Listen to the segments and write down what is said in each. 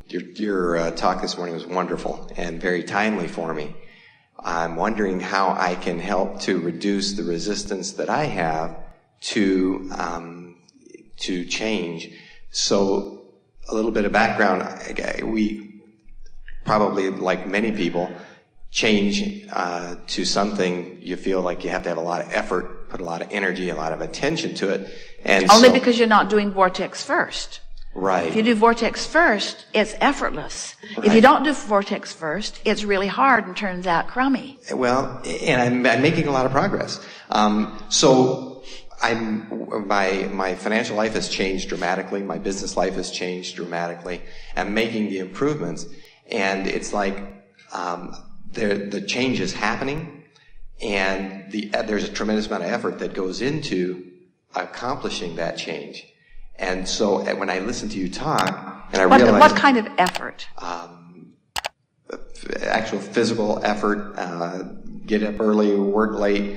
Your talk this morning was wonderful and very timely for me. I'm wondering how I can help to reduce the resistance that I have to change. So a little bit of background. We probably, like many people, change to something you feel like you have to have a lot of effort, put a lot of energy, a lot of attention to it. And only because you're not doing Vortex first. Right. If you do Vortex first, it's effortless. Right. If you don't do Vortex first, it's really hard and turns out crummy. Well, and I'm making a lot of progress. So my financial life has changed dramatically. My business life has changed dramatically. I'm making the improvements, and it's like the change is happening, and there's a tremendous amount of effort that goes into accomplishing that change. And so when I listen to you talk, and I realize... What kind of effort? Actual physical effort, get up early, work late,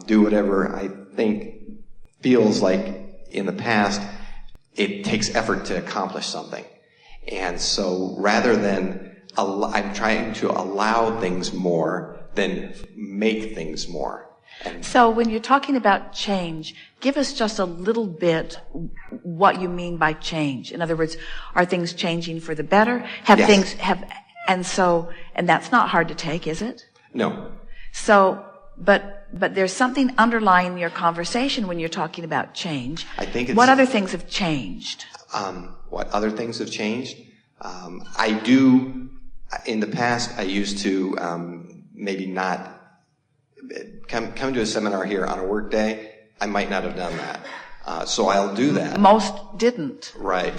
do whatever I think feels like in the past it takes effort to accomplish something. And so rather than... I'm trying to allow things more than make things more. So when you're talking about change, give us just a little bit what you mean by change. In other words, are things changing for the better? Yes. And that's not hard to take, is it? No. So, but there's something underlying your conversation when you're talking about change. I think what other things have changed? What other things have changed? In the past, I used to maybe not come to a seminar here on a work day. I might not have done that. So I'll do that. Most didn't. Right.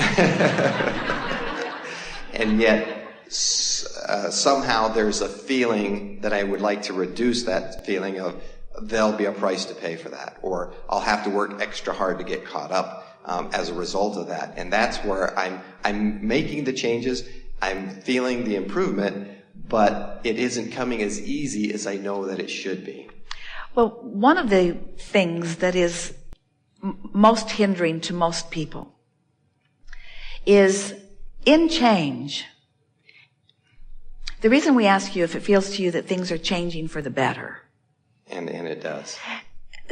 And yet, somehow there's a feeling that I would like to reduce that feeling of there'll be a price to pay for that, or I'll have to work extra hard to get caught up as a result of that. And that's where I'm making the changes. I'm feeling the improvement, but it isn't coming as easy as I know that it should be. Well, one of the things that is most hindering to most people is in change. The reason we ask you if it feels to you that things are changing for the better. And it does.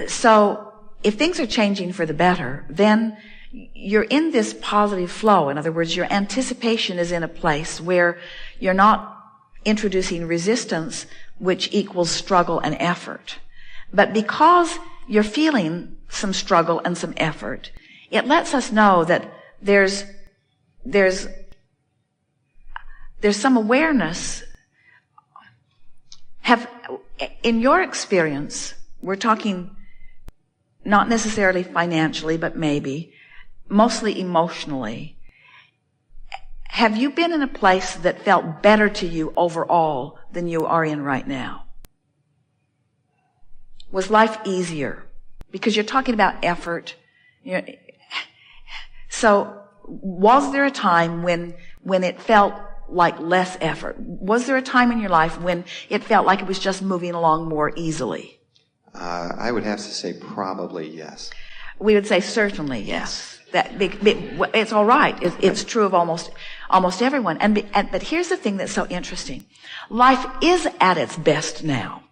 So if things are changing for the better, then you're in this positive flow. In other words, your anticipation is in a place where you're not introducing resistance, which equals struggle and effort. But because you're feeling some struggle and some effort, it lets us know that there's some awareness. In your experience, we're talking not necessarily financially, but maybe, mostly emotionally, have you been in a place that felt better to you overall than you are in right now? Was life easier? Because you're talking about effort. So was there a time when it felt like less effort? Was there a time in your life when it felt like it was just moving along more easily? I would have to say probably yes. We would say certainly yes. It's all right. It's true of almost everyone. But here's the thing that's so interesting. Life is at its best now.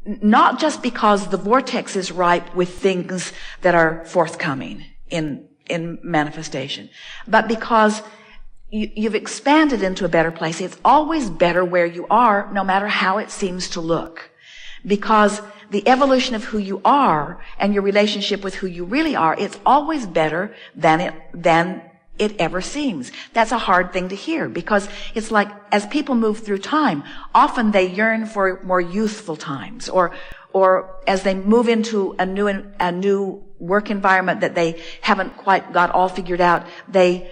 Not just because the vortex is ripe with things that are forthcoming in manifestation, but because you've expanded into a better place. It's always better where you are, no matter how it seems to look. Because the evolution of who you are and your relationship with who you really are, it's always better than it ever seems. That's a hard thing to hear, because it's like as people move through time, often they yearn for more youthful times, or as they move into a new work environment that they haven't quite got all figured out, they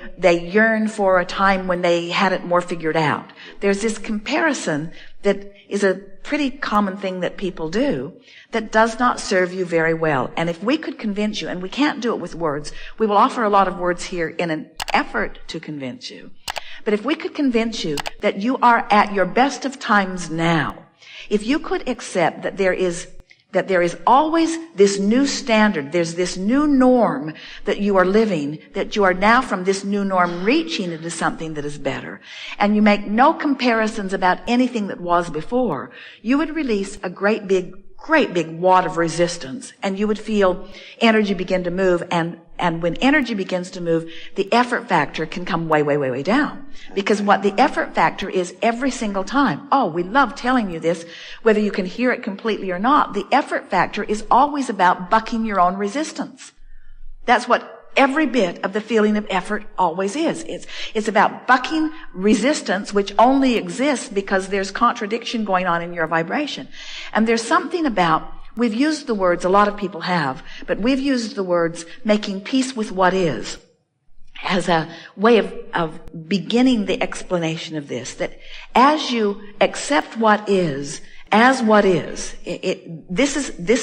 yearn for a time when they had it more figured out. There's this comparison that is a pretty common thing that people do that does not serve you very well. And if we could convince you, and we can't do it with words, we will offer a lot of words here in an effort to convince you. But if we could convince you that you are at your best of times now, if you could accept that there is that there is always this new standard. There's this new norm that you are living, that you are now from this new norm reaching into something that is better. And you make no comparisons about anything that was before. You would release a great big wad of resistance, and you would feel energy begin to move, and when energy begins to move, the effort factor can come way down. Because what the effort factor is every single time, we love telling you this, whether you can hear it completely or not, the effort factor is always about bucking your own resistance. That's what every bit of the feeling of effort always is. It's about bucking resistance, which only exists because there's contradiction going on in your vibration. And there's something about, we've used the words, a lot of people have, but we've used the words making peace with what is as a way of beginning the explanation of this, that as you accept what is as what is, this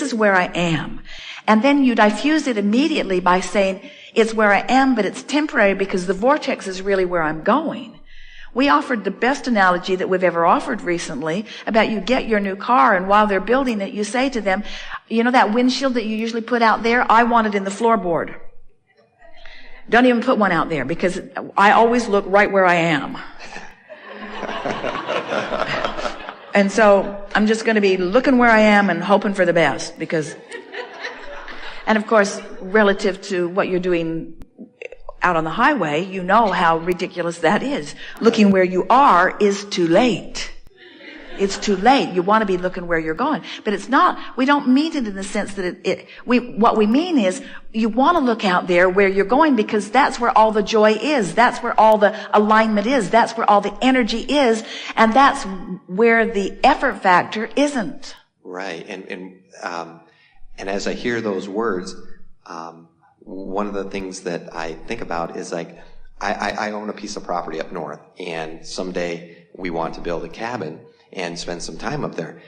is where I am. And then you diffuse it immediately by saying, it's where I am, but it's temporary because the vortex is really where I'm going. We offered the best analogy that we've ever offered recently about you get your new car, and while they're building it, you say to them, you know that windshield that you usually put out there? I want it in the floorboard. Don't even put one out there because I always look right where I am. And so I'm just going to be looking where I am and hoping for the best because, and of course, relative to what you're doing out on the highway, you know how ridiculous that is. Looking where you are is too late. It's too late. You want to be looking where you're going. But it's not, we don't mean it in the sense that what we mean is you want to look out there where you're going because that's where all the joy is. That's where all the alignment is. That's where all the energy is. And that's where the effort factor isn't. Right. And as I hear those words, one of the things that I think about is like, I own a piece of property up north, and someday we want to build a cabin and spend some time up there.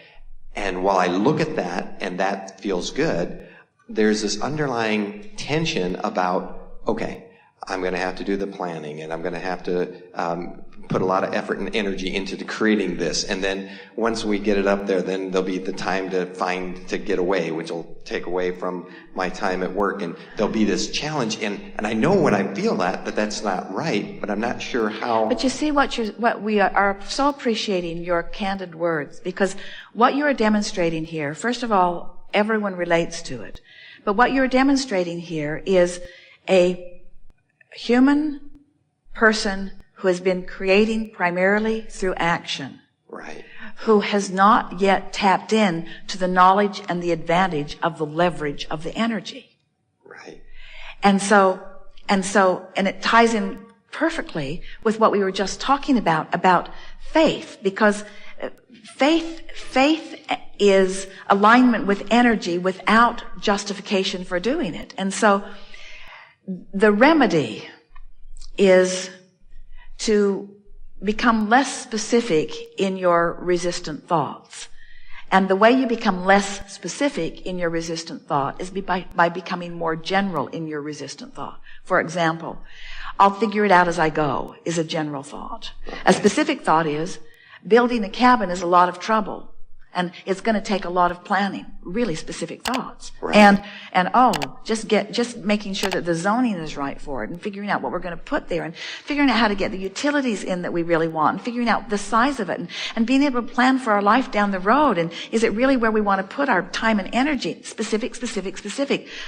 And while I look at that and that feels good, there's this underlying tension about, okay, I'm going to have to do the planning, and I'm going to have to put a lot of effort and energy into creating this. And then once we get it up there, then there'll be the time to get away, which will take away from my time at work. And there'll be this challenge. And I know when I feel that's not right, but I'm not sure how. But you see what we are so appreciating your candid words, because what you are demonstrating here, first of all, everyone relates to it. But what you're demonstrating here is a human person who has been creating primarily through action. Right. Who has not yet tapped in to the knowledge and the advantage of the leverage of the energy. Right. And it ties in perfectly with what we were just talking about faith, because faith is alignment with energy without justification for doing it. And so the remedy is to become less specific in your resistant thoughts. And the way you become less specific in your resistant thought is by becoming more general in your resistant thought. For example, I'll figure it out as I go is a general thought. A specific thought is building a cabin is a lot of trouble. And it's going to take a lot of planning, really specific thoughts. Right. And just making sure that the zoning is right for it, and figuring out what we're going to put there, and figuring out how to get the utilities in that we really want, and figuring out the size of it, and being able to plan for our life down the road. And is it really where we want to put our time and energy? Specific.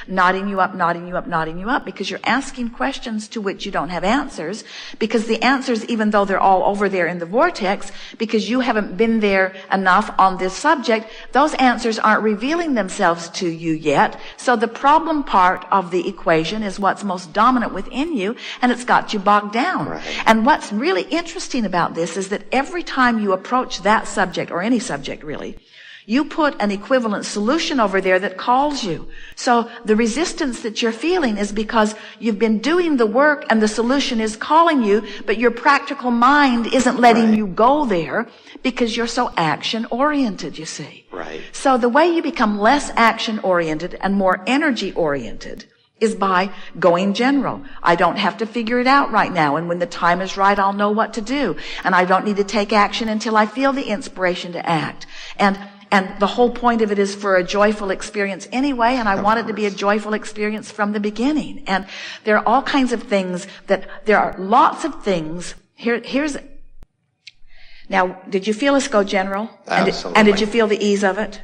Nodding you up, because you're asking questions to which you don't have answers, because the answers, even though they're all over there in the vortex, because you haven't been there enough on this subject, those answers aren't revealing themselves to you yet. So the problem part of the equation is what's most dominant within you, and it's got you bogged down. Right. And what's really interesting about this is that every time you approach that subject, or any subject really, you put an equivalent solution over there that calls you. So the resistance that you're feeling is because you've been doing the work and the solution is calling you, but your practical mind isn't letting you go there because you're so action-oriented, you see. Right. So the way you become less action-oriented and more energy-oriented is by going general. I don't have to figure it out right now, and when the time is right, I'll know what to do. And I don't need to take action until I feel the inspiration to act. And And the whole point of it is for a joyful experience anyway, and I want it to be a joyful experience from the beginning. And there are all kinds of things there are lots of things. Now, did you feel us go general? Absolutely. And did you feel the ease of it?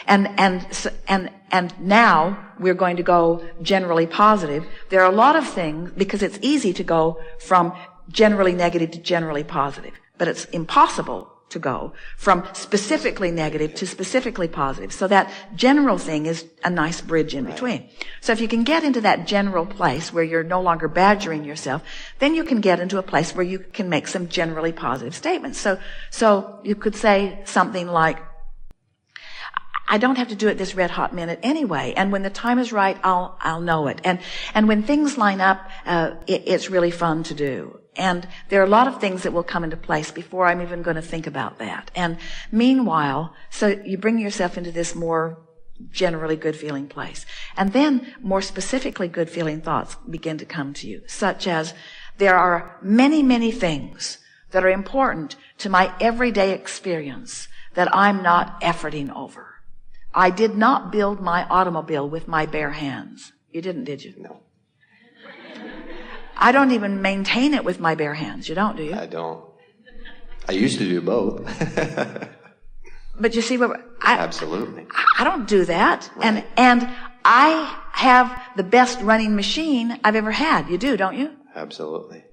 Yeah. And now we're going to go generally positive. There are a lot of things, because it's easy to go from generally negative to generally positive, but it's impossible to go from specifically negative to specifically positive. So that general thing is a nice bridge in between. So if you can get into that general place where you're no longer badgering yourself, then you can get into a place where you can make some generally positive statements. So you could say something like, I don't have to do it this red hot minute anyway. And when the time is right, I'll know it. And when things line up, it's really fun to do. And there are a lot of things that will come into place before I'm even going to think about that. And meanwhile, so you bring yourself into this more generally good feeling place. And then more specifically good feeling thoughts begin to come to you, such as there are many, many things that are important to my everyday experience that I'm not efforting over. I did not build my automobile with my bare hands. You didn't, did you? No. I don't even maintain it with my bare hands. You don't, do you? I don't. I used to do both. But you see what Absolutely. I don't do that. Right. And I have the best running machine I've ever had. You do, don't you? Absolutely.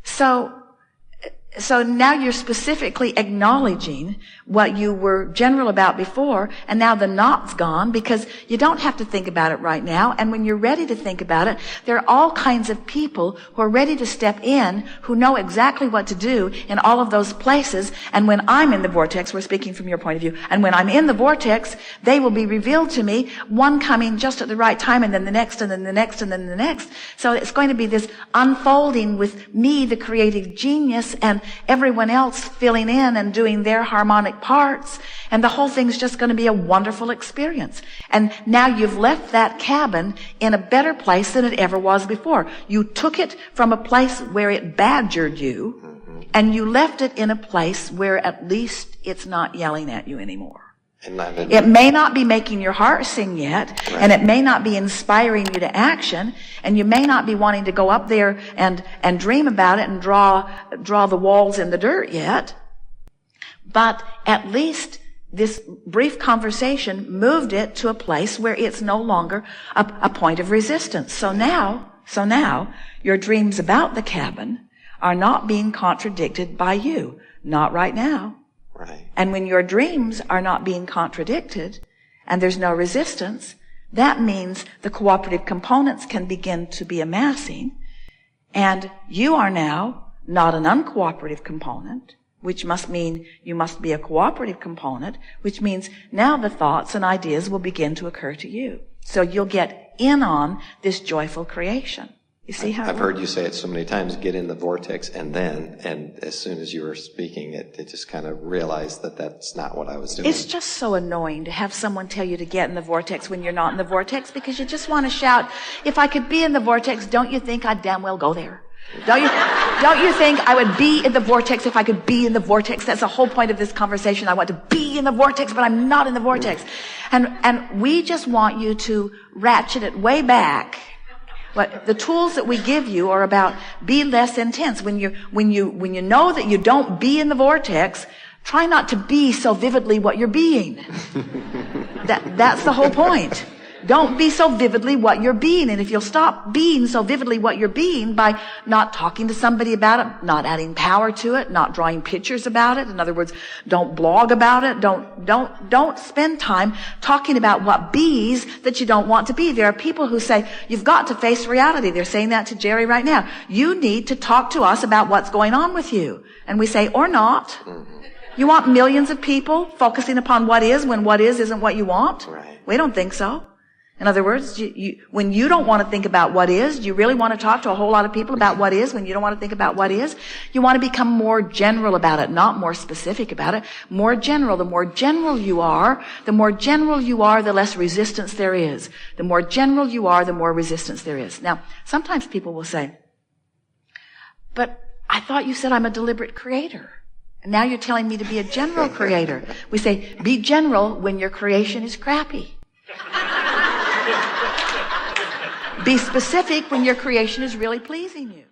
So now you're specifically acknowledging what you were general about before, and now the not's gone because you don't have to think about it right now. And when you're ready to think about it, there are all kinds of people who are ready to step in, who know exactly what to do in all of those places. And when I'm in the vortex, we're speaking from your point of view, and when I'm in the vortex, they will be revealed to me, one coming just at the right time, and then the next, and then the next, and then the next. So it's going to be this unfolding with me, the creative genius, and everyone else filling in and doing their harmonic parts. And the whole thing's just going to be a wonderful experience. And now you've left that cabin in a better place than it ever was before. You took it from a place where it badgered you, and you left it in a place where at least it's not yelling at you anymore. It may not be making your heart sing yet, right, and it may not be inspiring you to action, and you may not be wanting to go up there and dream about it and draw the walls in the dirt yet, but at least this brief conversation moved it to a place where it's no longer a point of resistance. So now your dreams about the cabin are not being contradicted by you. Not right now. Right. And when your dreams are not being contradicted and there's no resistance, that means the cooperative components can begin to be amassing, and you are now not an uncooperative component, which must mean you must be a cooperative component, which means now the thoughts and ideas will begin to occur to you. So you'll get in on this joyful creation. You see how I've heard you say it so many times, get in the vortex, and as soon as you were speaking, it just kind of realized that that's not what I was doing. It's just so annoying to have someone tell you to get in the vortex when you're not in the vortex, because you just want to shout, if I could be in the vortex, don't you think I'd damn well go there? Don't you think I would be in the vortex if I could be in the vortex? That's the whole point of this conversation. I want to be in the vortex, but I'm not in the vortex. And we just want you to ratchet it way back. But the tools that we give you are about be less intense. When you know that you don't be in the vortex, try not to be so vividly what you're being. That's the whole point. Don't be so vividly what you're being. And if you'll stop being so vividly what you're being by not talking to somebody about it, not adding power to it, not drawing pictures about it. In other words, don't blog about it. Don't spend time talking about what bees that you don't want to be. There are people who say, you've got to face reality. They're saying that to Jerry right now. You need to talk to us about what's going on with you. And we say, or not. You want millions of people focusing upon what is when what is isn't what you want? Right. We don't think so. In other words, when you don't want to think about what is, do you really want to talk to a whole lot of people about what is when you don't want to think about what is? You want to become more general about it, not more specific about it. More general. The more general you are, the less resistance there is. The more general you are, the more resistance there is. Now, sometimes people will say, but I thought you said I'm a deliberate creator. And now you're telling me to be a general creator. We say, be general when your creation is crappy. Be specific when your creation is really pleasing you.